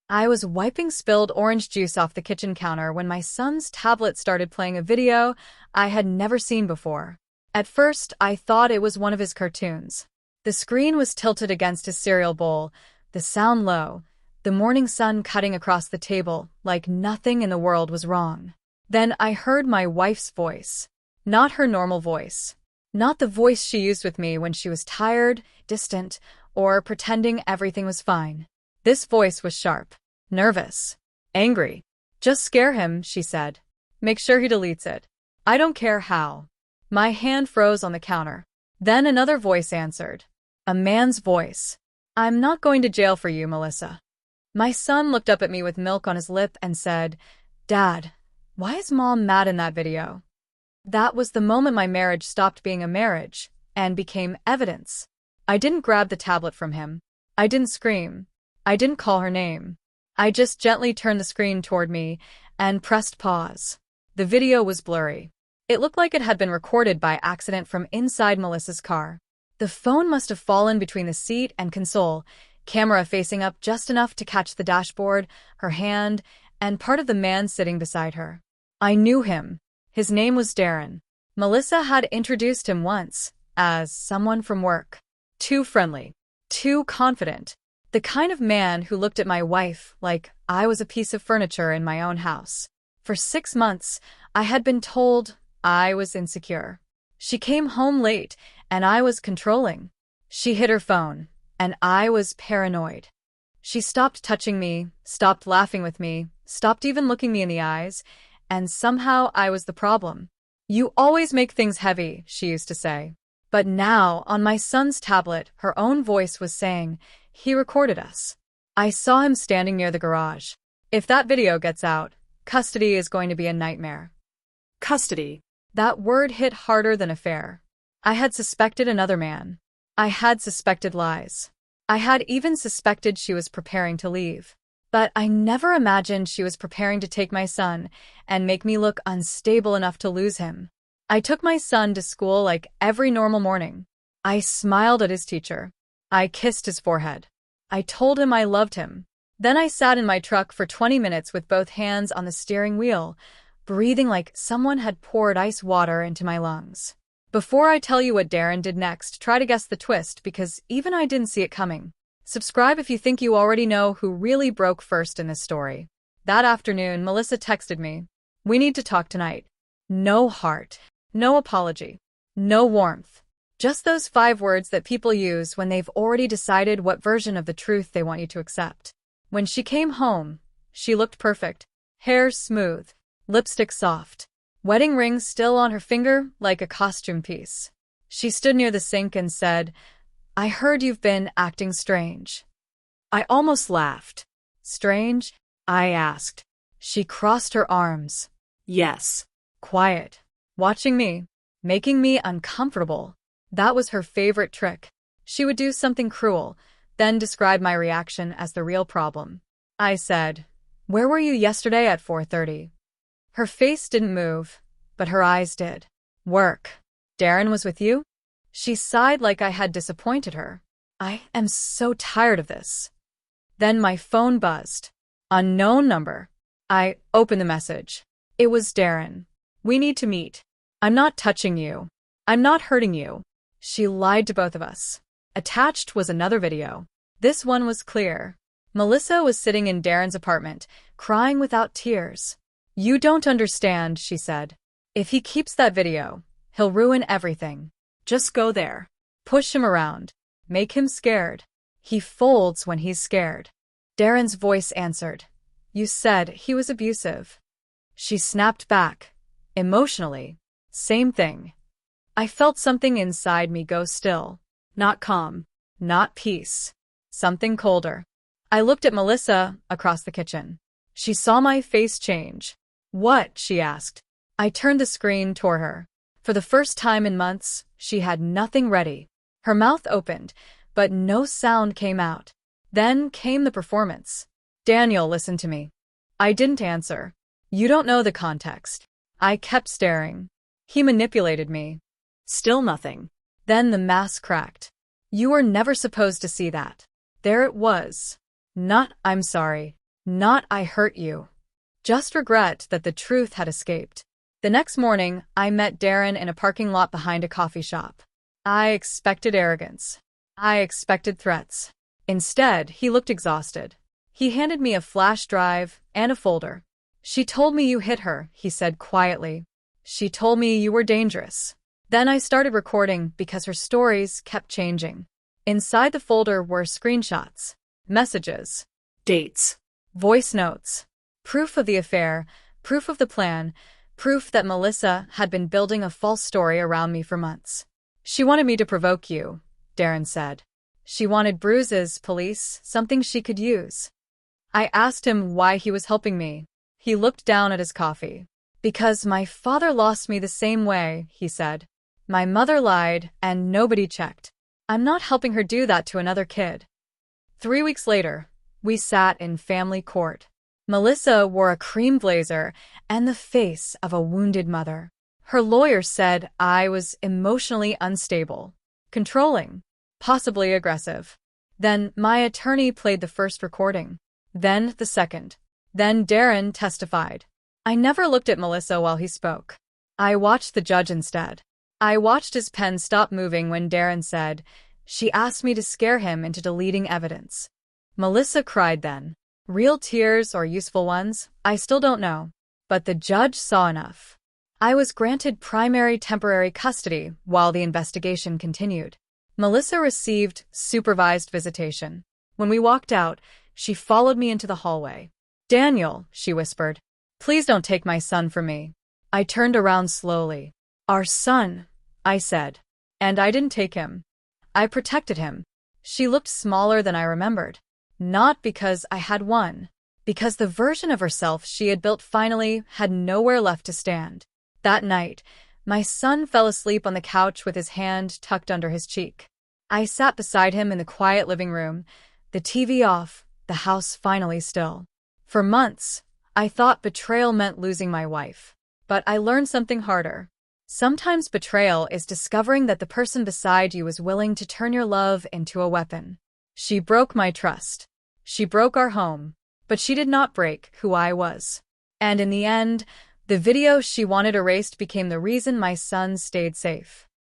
I was wiping spilled orange juice off the kitchen counter when my son's tablet started playing a video I had never seen before. At first, I thought it was one of his cartoons. The screen was tilted against his cereal bowl, the sound low, the morning sun cutting across the table like nothing in the world was wrong. Then I heard my wife's voice. Not her normal voice. Not the voice she used with me when she was tired, distant, or pretending everything was fine. This voice was sharp, nervous, angry. "Just scare him," she said. "Make sure he deletes it. I don't care how." My hand froze on the counter. Then another voice answered. A man's voice. "I'm not going to jail for you, Melissa." My son looked up at me with milk on his lip and said, "Dad, why is Mom mad in that video?" That was the moment my marriage stopped being a marriage and became evidence. I didn't grab the tablet from him. I didn't scream. I didn't call her name. I just gently turned the screen toward me and pressed pause. The video was blurry. It looked like it had been recorded by accident from inside Melissa's car. The phone must have fallen between the seat and console, camera facing up just enough to catch the dashboard, her hand, and part of the man sitting beside her. I knew him. His name was Darren. Melissa had introduced him once as someone from work. Too friendly. Too confident. The kind of man who looked at my wife like I was a piece of furniture in my own house. For 6 months, I had been told I was insecure. She came home late, and I was controlling. She hid her phone, and I was paranoid. She stopped touching me, stopped laughing with me, stopped even looking me in the eyes, and somehow I was the problem. "You always make things heavy," she used to say. But now, on my son's tablet, her own voice was saying, "He recorded us." I saw him standing near the garage. If that video gets out, custody is going to be a nightmare. Custody. That word hit harder than affair. I had suspected another man. I had suspected lies. I had even suspected she was preparing to leave. But I never imagined she was preparing to take my son and make me look unstable enough to lose him. I took my son to school like every normal morning. I smiled at his teacher. I kissed his forehead. I told him I loved him. Then I sat in my truck for 20 minutes with both hands on the steering wheel, breathing like someone had poured ice water into my lungs. Before I tell you what Darren did next, try to guess the twist because even I didn't see it coming. Subscribe if you think you already know who really broke first in this story. That afternoon, Melissa texted me. "We need to talk tonight." No heart. No apology. No warmth. Just those 5 words that people use when they've already decided what version of the truth they want you to accept. When she came home, she looked perfect. Hair smooth. Lipstick soft. Wedding ring still on her finger like a costume piece. She stood near the sink and said, "I heard you've been acting strange." I almost laughed. "Strange?" I asked. She crossed her arms. "Yes." Quiet. Watching me. Making me uncomfortable. That was her favorite trick. She would do something cruel, then describe my reaction as the real problem. I said, "Where were you yesterday at 4:30? Her face didn't move, but her eyes did. "Work." "Darren was with you?" She sighed like I had disappointed her. "I am so tired of this." Then my phone buzzed. Unknown number. I opened the message. It was Darren. "We need to meet. I'm not touching you. I'm not hurting you." She lied to both of us. Attached was another video. This one was clear. Melissa was sitting in Darren's apartment, crying without tears. "You don't understand," she said. "If he keeps that video, he'll ruin everything. Just go there. Push him around. Make him scared. He folds when he's scared." Darren's voice answered. "You said he was abusive." She snapped back. Emotionally. Same thing. I felt something inside me go still. Not calm. Not peace. Something colder. I looked at Melissa across the kitchen. She saw my face change. "What?" she asked. I turned the screen toward her. For the first time in months, she had nothing ready. Her mouth opened, but no sound came out. Then came the performance. "Daniel, listen to me." I didn't answer. "You don't know the context." I kept staring. "He manipulated me." Still nothing. Then the mask cracked. "You were never supposed to see that." There it was. Not, "I'm sorry." Not I hurt you. Just regret that the truth had escaped. The next morning, I met Darren in a parking lot behind a coffee shop. I expected arrogance. I expected threats. Instead, he looked exhausted. He handed me a flash drive and a folder. She told me you hit her, he said quietly. She told me you were dangerous. Then I started recording because her stories kept changing. Inside the folder were screenshots, messages, dates, voice notes, proof of the affair, proof of the plan, proof that Melissa had been building a false story around me for months. She wanted me to provoke you, Darren said. She wanted bruises, police, something she could use. I asked him why he was helping me. He looked down at his coffee. Because my father lost me the same way, he said. My mother lied, and nobody checked. I'm not helping her do that to another kid. 3 weeks later, we sat in family court. Melissa wore a cream blazer and the face of a wounded mother. Her lawyer said I was emotionally unstable, controlling, possibly aggressive. Then my attorney played the first recording. Then the second. Then Darren testified. I never looked at Melissa while he spoke. I watched the judge instead. I watched his pen stop moving when Darren said, "She asked me to scare him into deleting evidence." Melissa cried then. Real tears or useful ones, I still don't know. But the judge saw enough. I was granted primary temporary custody while the investigation continued. Melissa received supervised visitation. When we walked out, she followed me into the hallway. "Daniel," she whispered, "please don't take my son from me." I turned around slowly. "Our son," I said. And I didn't take him. I protected him. She looked smaller than I remembered. Not because I had one. Because the version of herself she had built finally had nowhere left to stand. That night, my son fell asleep on the couch with his hand tucked under his cheek. I sat beside him in the quiet living room, the TV off, the house finally still. For months, I thought betrayal meant losing my wife. But I learned something harder. Sometimes betrayal is discovering that the person beside you is willing to turn your love into a weapon. She broke my trust. She broke our home. But she did not break who I was. And in the end, the video she wanted erased became the reason my son stayed safe.